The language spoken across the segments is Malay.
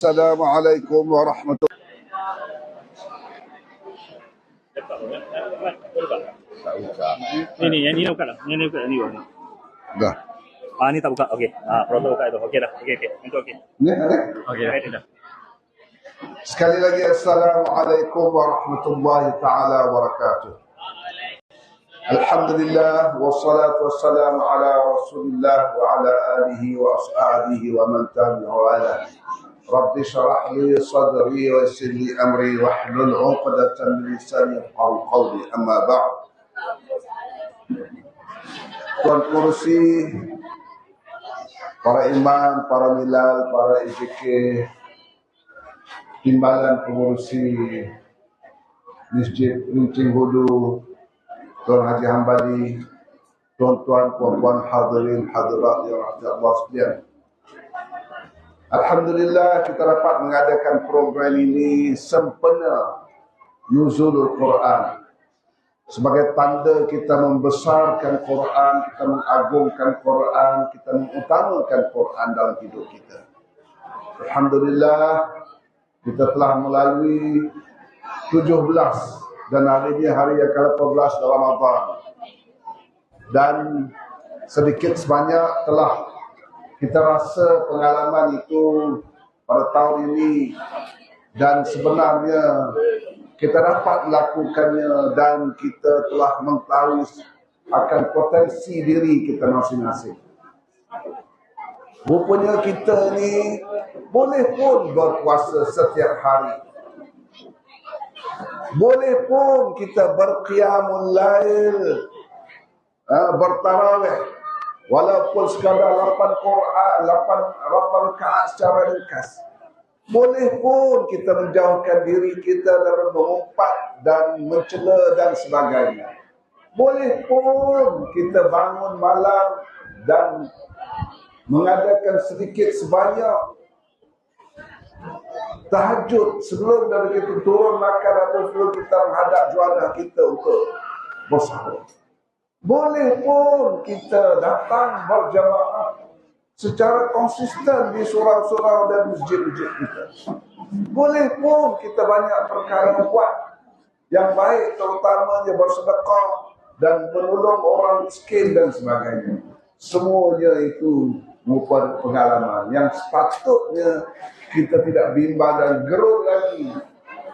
Assalamualaikum warahmatullahi wabarakatuh. Ini buka lah. Ini buka ni. Dah. Ni tak buka. Okey. Produk buka itu. Okey dah. Okey. Itu okey. Okey dah. Sekali lagi Assalamualaikum warahmatullahi taala wabarakatuh. Alhamdulillah wassalatu wassalamu ala Rasulillah wa ala alihi wa ashabihi wa man tabi'ahu. Rabbi shrah li sadri wa yassir li amri wahlul 'uqdatam min lisani yafqahu qawli. Amma ba'd. Tuan Pengurusi, para imam, para milal, para IPK, timbalan pengurusi Masjid Rincing Hudu, Tuan Haji Hambali, tuan-tuan, puan-puan hadirin hadirat yang rahmat Allah sekalian. Alhamdulillah kita dapat mengadakan program ini sempena Nuzulul Quran. Sebagai tanda kita membesarkan Quran, kita mengagungkan Quran, kita mengutamakan Quran dalam hidup kita. Alhamdulillah kita telah melalui 17 dan hari ini hari yang ke-18 Ramadan. Dan sedikit sebanyak telah kita rasa pengalaman itu pada tahun ini, dan sebenarnya kita dapat melakukannya dan kita telah mengetahui akan potensi diri kita masing-masing. Rupanya kita ni boleh pun berpuasa setiap hari. Boleh pun kita berqiyamul lail, bertarawih, walaupun sekadar 8 Quran, 8 rakaat secara ringkas. Boleh pun kita menjauhkan diri kita dari mengumpat dan mencela dan sebagainya. Boleh pun kita bangun malam dan mengadakan sedikit sebanyak tahajud sebelum dari kita turun makan atau sebelum kita menghadap juara kita untuk bersahur. Boleh pun kita datang berjamaah secara konsisten di surau-surau dan masjid-masjid kita. Boleh pun kita banyak perkara buat yang baik, terutamanya bersedekah dan menolong orang miskin dan sebagainya. Semuanya itu merupakan pengalaman yang sepatutnya kita tidak bimbang dan gerut lagi.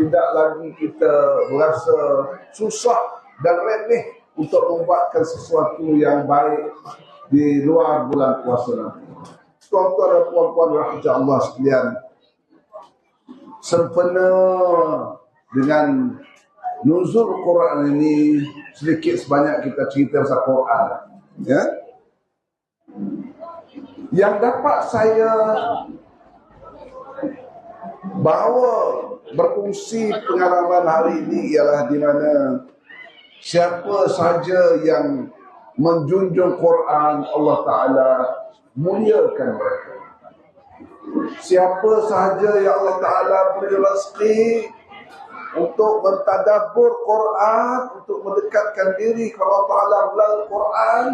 Tidak lagi kita berasa susah dan remeh untuk membuatkan sesuatu yang baik di luar bulan puasa nanti. Tuan-tuan dan puan-puan rahmat Allah sekalian, sempena dengan nuzul Quran ini, sedikit sebanyak kita cerita pasal Quran, ya. Yang dapat saya bawa berkongsi pengalaman hari ini ialah di mana siapa sahaja yang menjunjung Quran, Allah Ta'ala muliakan mereka. Siapa sahaja yang Allah Ta'ala beri rezeki untuk mentadabbur Quran, untuk mendekatkan diri kepada Allah Ta'ala melalui Quran,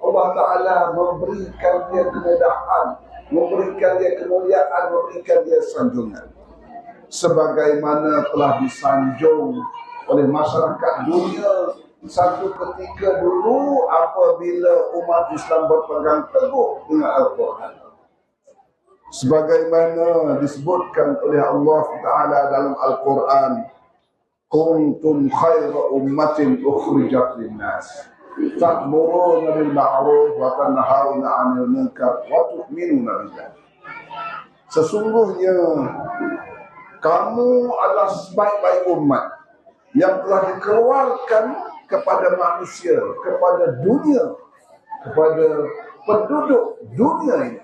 Allah Ta'ala memberikan dia kemudahan, memberikan dia kemuliaan, memberikan dia sanjungan. Sebagaimana telah disanjung oleh masyarakat dunia satu ketika dulu apabila umat Islam berpegang teguh dengan Al-Quran. Sebagaimana disebutkan oleh Allah Ta'ala dalam Al-Quran, kuntum khaira ummatin ukhrijat linnas ta'muruna bil ma'ruf wa tanhauna 'anil munkar wa tu'minuna billah. Sesungguhnya kamu adalah sebaik-baik umat yang telah dikeluarkan kepada manusia, kepada dunia, kepada penduduk dunia ini,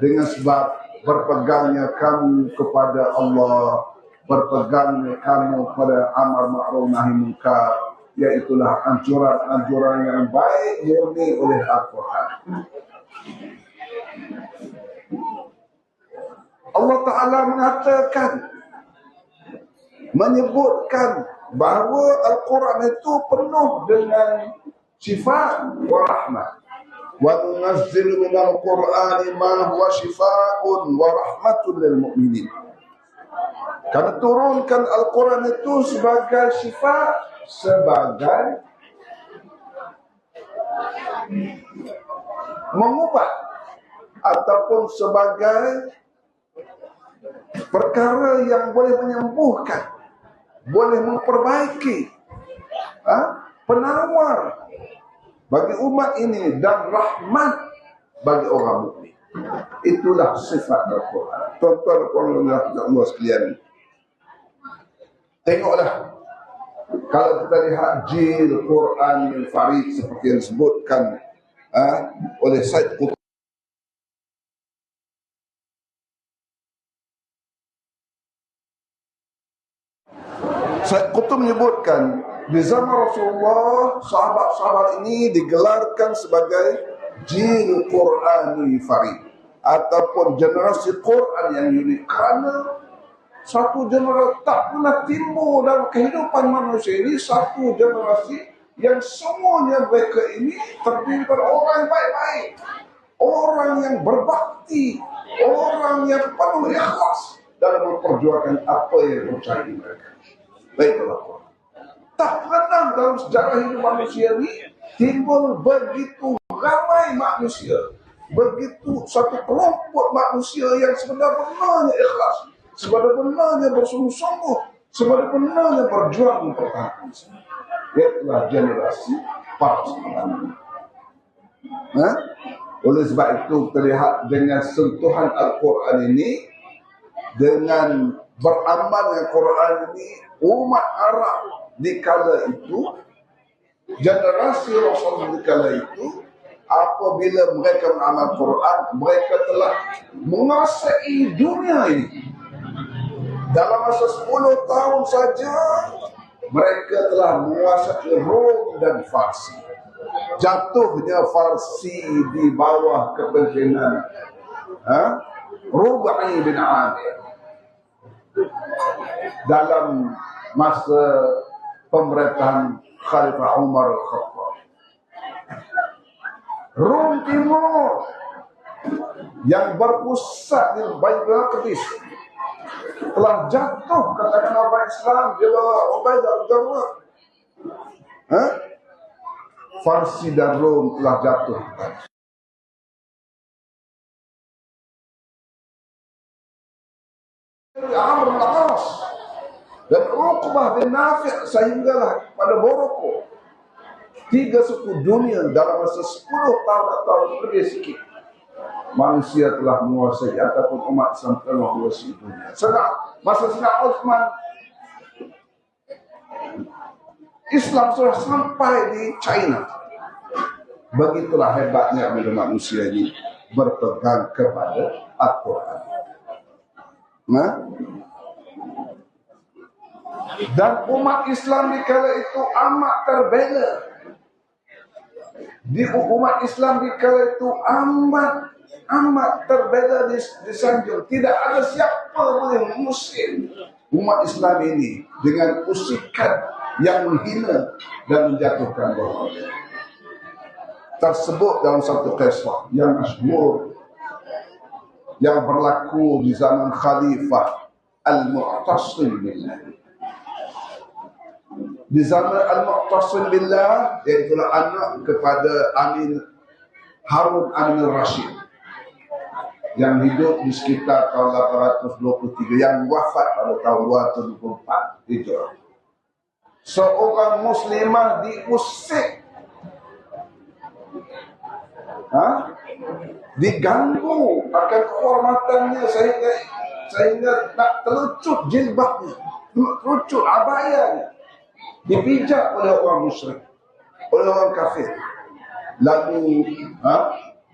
dengan sebab berpegangnya kamu kepada Allah, berpegangnya kamu pada amar ma'ruf nahi munkar, iaitulah anjuran-anjuran yang baik murni oleh Al-Quran. Allah Ta'ala mengatakan, menyebutkan bahawa Al-Quran itu penuh dengan sifat wa rahmat. wa nunazzilu minal Qur'ani ma huwa shifaa'un wa rahmatun lil mu'minin. Kami turunkan Al-Quran itu sebagai syifa, sebagai mengubah ataupun sebagai perkara yang boleh menyembuhkan, boleh memperbaiki, penawar bagi umat ini dan rahmat bagi orang mukmin. Itulah sifat Al-Quran. Tuan-tuan dan Allah sekalian, tengoklah, kalau kita lihat jil Quran Farid seperti yang disebutkan oleh Said Qutb. Said Qutb menyebutkan di zaman Rasulullah, sahabat-sahabat ini digelarkan sebagai jil Quran Farid ataupun generasi Quran yang unik, karena satu generasi tak pernah timbul dalam kehidupan manusia ini, satu generasi yang semuanya mereka ini terdiri dari orang yang baik-baik, orang yang berbakti, orang yang penuh ikhlas dalam memperjuangkan apa yang percaya mereka. Baiklah, tak pernah dalam sejarah hidup manusia ini timbul begitu ramai manusia, begitu satu kelompok manusia yang sebenar-benarnya ikhlas, sebenar-benarnya bersungguh-sungguh, sebenar-benarnya berjuang mempertahankan Islam. Itulah generasi para sahabat. Oleh sebab itu terlihat dengan sentuhan Al-Quran ini, dengan beramal dengan Quran ini, umat Arab di kala itu, generasi Rasul di kala itu, apabila mereka beramal Quran, mereka telah menguasai dunia ini. Dalam masa 10 tahun saja mereka telah menguasai Rom dan Farsi. Jatuhnya Farsi di bawah kepemimpinan Rubai bin Amir dalam masa pemerintahan Khalifah Umar Al-Khattab. Rom Timur yang berpusat di Baitul Maqdis telah jatuh, katakan orang Islam dia Ubaidah al-Jarrah. Farsi dan Rom telah jatuh. Amr bin As dan Uqbah bin Nafi' sehinggalah pada Morocco. 3 suku dunia dalam masa 10 tahun atau lebih sikit, manusia telah menguasai ataupun umat Islam telah menguasai dunia. Masa Sayyidina Utsman, Islam sudah sampai di China. Begitulah hebatnya bila manusia ini berpegang kepada Al-Quran. Dan umat Islam di kala itu amat terbela. Di umat Islam di kala itu amat terbela, disanjung. Tidak ada siapa boleh mengusir umat Islam ini dengan usikan yang menghina dan menjatuhkan orang. Tersebut dalam satu kisah yang masyhur yang berlaku di zaman Khalifah Al-Mu'tasim Billah. Di zaman Al-Mu'tasim Billah, iaitu anak kepada Harun Amin Rashid yang hidup di sekitar tahun 823, yang wafat pada tahun 224 Hijrah. Seorang muslimah diusik, diganggu akan kehormatannya sehingga nak terlucut jilbabnya, terlucut abayanya, dipijak oleh orang musyrik, oleh orang kafir. Lalu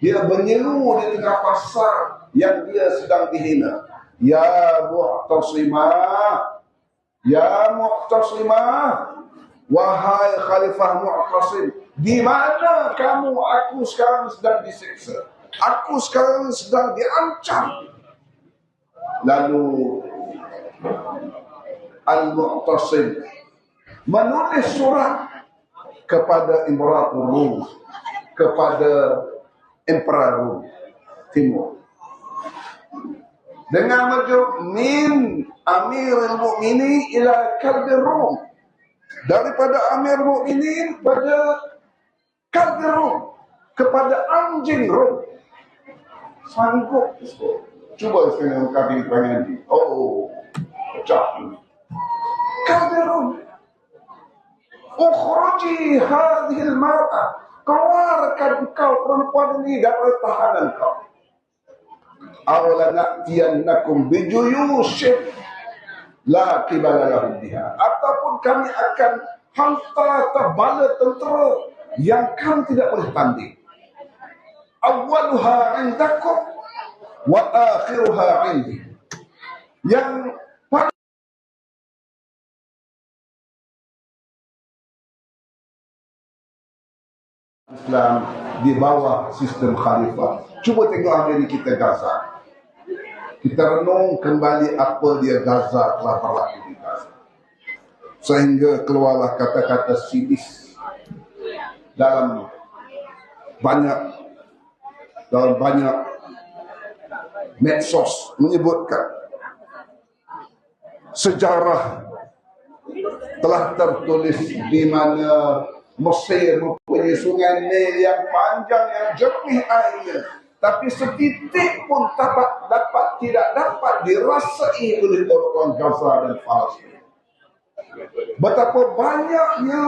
dia menyeru di tengah pasar yang dia sedang dihina. Ya Mu'tasimah, ya Mu'tasimah, wahai Khalifah Mu'tasim, di mana kamu? Aku sekarang sedang disiksa, aku sekarang sedang diancam. Lalu Al-Mu'tasim menulis surat kepada Imperator Rom, kepada Emperor Rom Timur. Dengan majuk min Amirul Mukminin ila kalbi Rom, daripada Amir Mukminin pada kalbi Rom, kepada anjing Rom. Sanggup cuba sekarang kami pengen pecah kalbi Rom. Ukhruji hadhil mar'ah, keluarkan kau perempuan ini dari tahanan kau. Awalanatiyannakum bijuyushin la qibala lahum biha, ataupun kami akan hantar bala tentera yang kamu tidak boleh tanding. Awwaluha indakum wa akhiruha indi, yang Islam di bawah sistem khalifah. Cuba tengok hari ini kita Gaza. Kita renung kembali apa dia Gaza telah berlaku di Gaza. Sehingga keluarlah kata-kata sinis dalam banyak medsos menyebutkan sejarah telah tertulis di mana Mesir mempunyai sungai Nil yang panjang, yang jernih airnya, tapi setitik pun tidak dapat dirasai oleh orang Gaza dan Palestin. Betapa banyaknya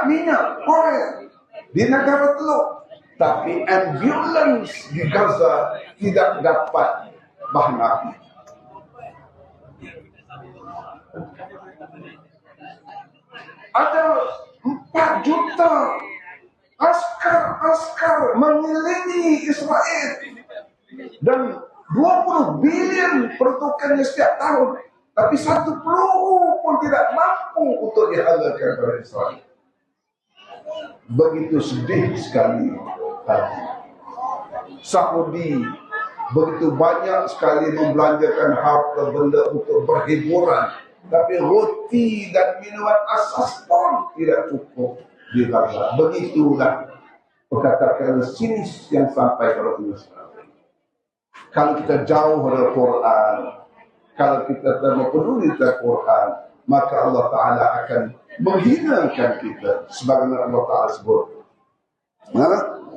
minyak goreng di negara Teluk, tapi ambulans di Gaza tidak dapat bahan api. Ada 4 juta askar mengelilingi Israel dan 20 bilion peruntukannya setiap tahun, tapi satu peluru pun tidak mampu untuk dihalalkan oleh Israel. Begitu sedih sekali hati. Saudi begitu banyak sekali membelanjakan harta benda untuk berhiburan, tapi roti dan minuman asas pun tidak cukup di Gaza. Begitulah perkataan sinis yang sampai kepada Islam. Kalau kita jauh dari Quran, kalau kita tidak peduli dengan Quran, maka Allah Ta'ala akan menghinakan kita. Sebagaimana Allah Ta'ala sebut,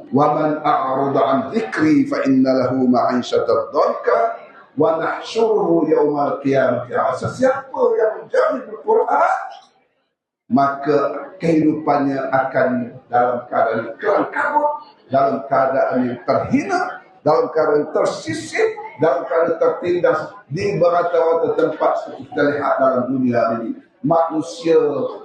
وَمَنْ أَعْرُضَ عَنْ ذِكْرِي فَإِنَّ لَهُ مَعِيشَةً ضَنْكًا وَنَحْشُرُهُ يَوْمَ الْقِيَامَةِ عَرْضًا. Siapa yang menjauhi Al-Quran, maka kehidupannya akan dalam keadaan kelam kabut, dalam keadaan yang terhina, dalam keadaan tersisih, dalam keadaan tertindas di berata-rata tempat seperti kita lihat dalam dunia ini. Manusia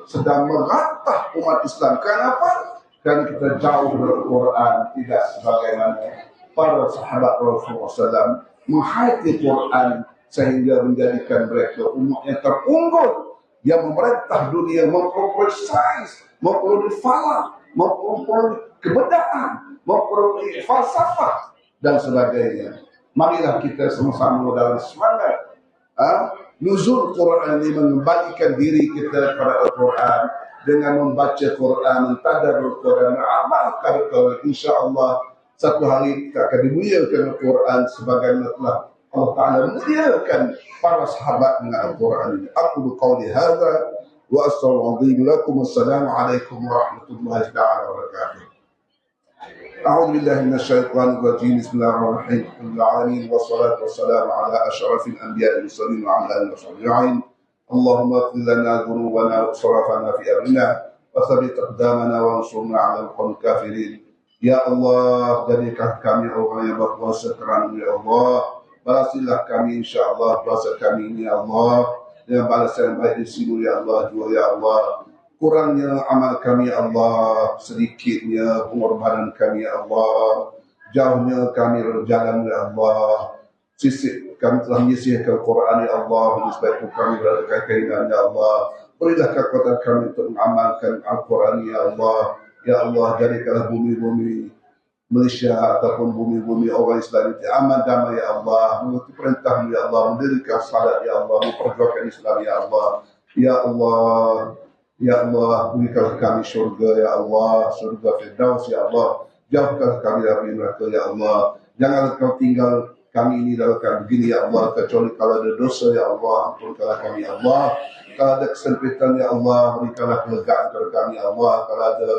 sedang merantah umat Islam. Kenapa? Dan kita jauh dari Quran, tidak sebagaimana para sahabat Rasulullah SAW menghayati Quran sehingga menjadikan mereka umat yang terunggul, yang memerintah dunia, memperoleh sains, memperoleh falak, memperoleh kebedaan, memperoleh falsafah dan sebagainya. Marilah kita sama-sama dalam semangat nuzul Quran ini mengembalikan diri kita kepada Al-Quran dengan membaca Quran, mentadabbur Quran, amalkan Quran. InsyaAllah satu hari kita akan dimuliakan Al-Quran sebagaimana telah Allah Ta'ala memuliakan para sahabat dengan Al-Quran ini. Aku qawli hadza wa astagfirullahaladzim lakum. Wassalamualaikum warahmatullahi wabarakatuh. أعوذ بالله من الشيطان الرجيم. بسم الله الرحمن الرحيم. الحمد لله العالمين والصلاة والسلام على أشرف الأنبياء والمرسلين وعلى آله وصحبه أجمعين. اللهم اغفر لنا ذنوبنا وإسرافنا في أمرنا وثبت أقدامنا وانصرنا على القوم الكافرين. Ya Allah, jadikan kami orang yang berpuasa kerana Ya Allah. Balasilah kami insyaAllah puasa kami ini Ya Allah, dengan balasan yang baik di sini Ya Allah juga Ya Allah. Kurangnya amal kami Ya Allah, sedikitnya pengorbanan kami Ya Allah, jauhnya kami dari jalan Ya Allah. Sisi kami telah menyisihkan Quran Ya Allah, disebabkan kami berada kehilangan Ya Allah. Berilah kekuatan kami untuk mengamalkan Al-Quran Ya Allah. Ya Allah, jadikanlah bumi-bumi Malaysia ataupun bumi-bumi orang Islam itu aman damai Ya Allah. Mengerti perintah Ya Allah, mendirikan salat Ya Allah, memperjuangkan Islam Ya Allah. Ya Allah, Ya Allah, berikanlah kami syurga, Ya Allah, syurga Firdaus, Ya Allah. Jauhkan kami dari neraka, Ya Allah. Jangan kau tinggal kami ini dalam keadaan begini, Ya Allah, kecuali kalau ada dosa, Ya Allah, ampunkanlah kami, Ya Allah. Kalau ada kesempitan, Ya Allah, berikanlah kelegaan kepada kami, Ya Allah. Kalau ada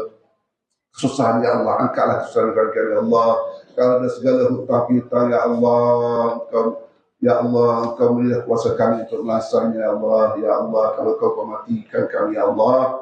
kesusahan, Ya Allah, angkatlah kesusahan kami, Ya Allah. Kalau ada segala hutang piutang, Ya Allah, Ya Allah, Engkau berilah kuasa kami untuk melaksanakannya, Ya Allah. Ya Allah, kalau Kau matikan kami, Ya Allah,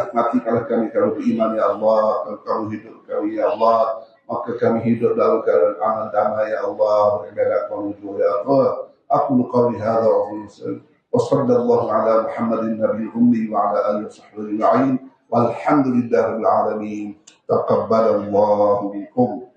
matikanlah kami kalau beriman, Ya Allah. Kalau Kau hidup kami, Ya Allah, maka kami hidup dalam keadaan aman damai, Ya Allah. Beribadat menuju, Ya Allah. Aku qawli hadza wa sallallahu ala Muhammadin nabiyil ummi wa ala alihi wa sahbihi ajma'in. Walhamdulillahil alamin. Taqabbalallahu minkum.